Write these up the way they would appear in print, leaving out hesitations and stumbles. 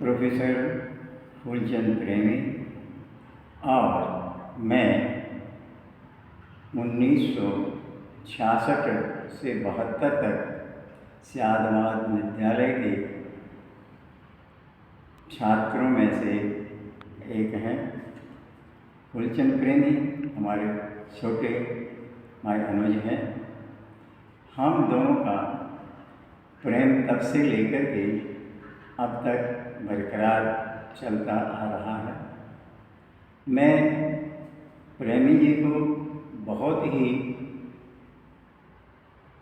Professor Phoolchand प्रेमी और मैं 1966 से 72 तक शादमाद विद्यालय के छात्रों में से एक हैं। फूलचंद प्रेमी हमारे छोटे भाई अनुज हैं। हम दोनों का प्रेम तब से लेकर के अब तक बरकरार चलता आ रहा है। मैं प्रेमी जी को बहुत ही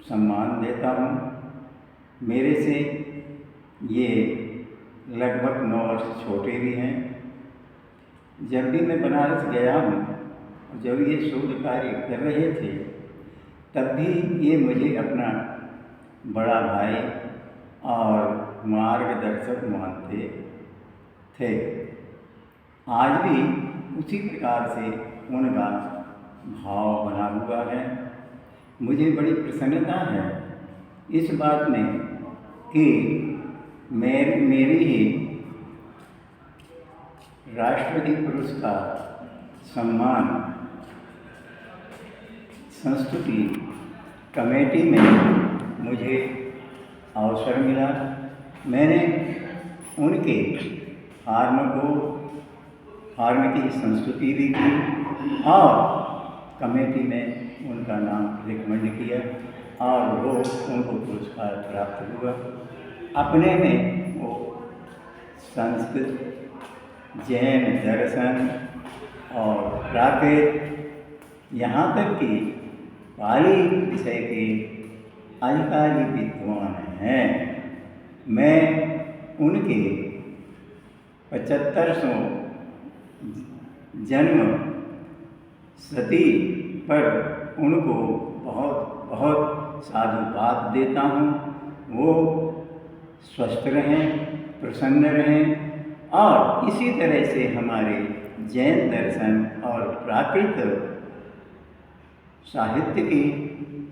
सम्मान देता हूँ। मेरे से ये लगभग 9 वर्ष छोटे भी हैं। जब भी मैं बनारस गया हूँ, जब ये शोध कार्य कर रहे थे, तब भी ये मुझे अपना बड़ा भाई और मार्गदर्शक मानते थे। आज भी उसी प्रकार से उनका भाव बना हुआ है। मुझे बड़ी प्रसन्नता है इस बात में कि मेरी ही राष्ट्रपति पुरस्कार सम्मान संस्कृति कमेटी में मुझे अवसर मिला। मैंने उनके फार्म की संस्तुति भी की और कमेटी में उनका नाम रिकमेंड किया और वो उनको पुरस्कार प्राप्त हुआ। अपने में वो संस्कृत, जैन दर्शन और प्राकृत, यहाँ तक कि पाली विषय के अधिकारी विद्वान हैं। मैं उनके 75वां जन्म शती पर उनको बहुत बहुत साधुवाद देता हूँ। वो स्वस्थ रहें, प्रसन्न रहें और इसी तरह से हमारे जैन दर्शन और प्राकृत साहित्य की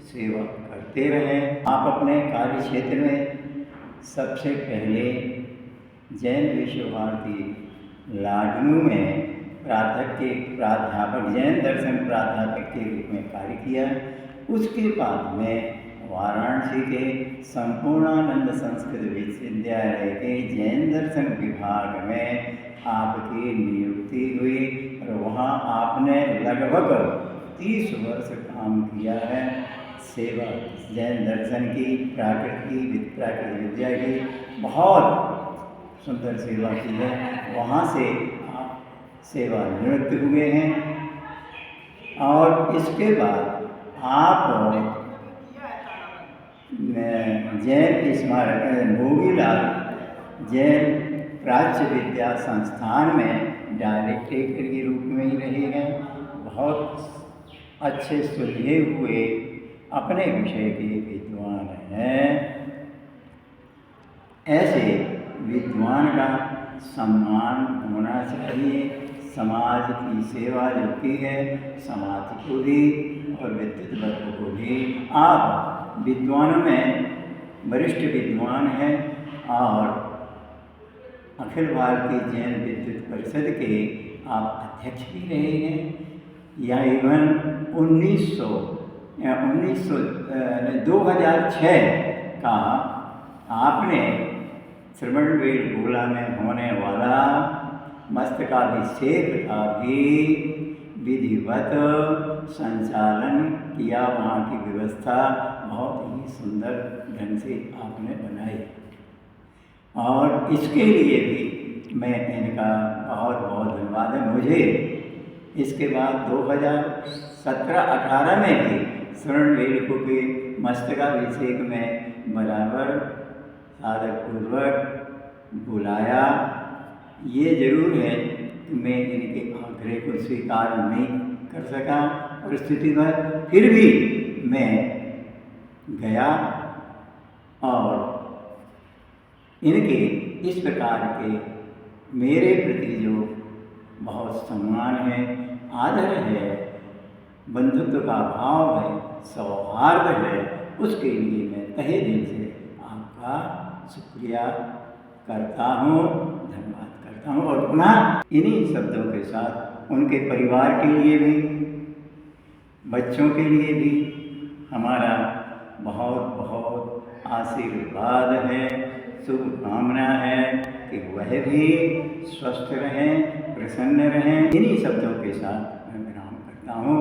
सेवा करते रहें। आप अपने कार्य क्षेत्र में सबसे पहले जैन विश्व भारती लाडनू में प्राध्यापक जैन दर्शन प्राध्यापक के रूप में कार्य किया। उसके बाद में वाराणसी के संपूर्णानंद संस्कृत विश्वविद्यालय के जैन दर्शन विभाग में आपकी नियुक्ति हुई और वहाँ आपने लगभग 30 वर्ष काम किया है। सेवा जैन दर्शन की, प्राकृत विद्या की बहुत सुंदर सेवा की है। वहाँ से आप सेवानिवृत्त हुए हैं और इसके बाद आप जैन स्मारक भोगीलाल जैन प्राच्य विद्या संस्थान में डायरेक्टर के रूप में ही रहे हैं। बहुत अच्छे सुलझे हुए अपने विषय के विद्वान हैं। ऐसे विद्वान का सम्मान होना चाहिए। समाज की सेवा जो की है, समाज को भी और विद्युत वर्ग को भी। आप विद्वानों में वरिष्ठ विद्वान हैं और अखिल भारतीय जैन विद्युत परिषद के आप अध्यक्ष भी रहे हैं। या इवन 2006 का आपने श्रवणबेल गोला में होने वाला मस्तकाभिषेक का भी विधिवत संचालन किया। वहाँ की व्यवस्था बहुत ही सुंदर ढंग से आपने बनाई और इसके लिए भी मैं इनका बहुत बहुत धन्यवाद है। मुझे इसके बाद 2017-18 में भी श्रवणबेल के मस्तकाभिषेक में बराबर सादरपूर्वक बुलाया। ये जरूर है कि मैं इनके आग्रह को स्वीकार नहीं कर सका परिस्थिति पर, फिर भी मैं गया और इनके इस प्रकार के मेरे प्रति जो बहुत सम्मान है, आदर है, बंधुत्व का भाव है, सौहार्द है, उसके लिए मैं तहे दिल से आपका शुक्रिया करता हूँ। धन्यवाद। अपना इन्हीं शब्दों के साथ उनके परिवार के लिए भी, बच्चों के लिए भी हमारा बहुत बहुत आशीर्वाद है, शुभकामना है कि वह भी स्वस्थ रहें, प्रसन्न रहें। इन्हीं शब्दों के साथ मैं विराम करता हूँ।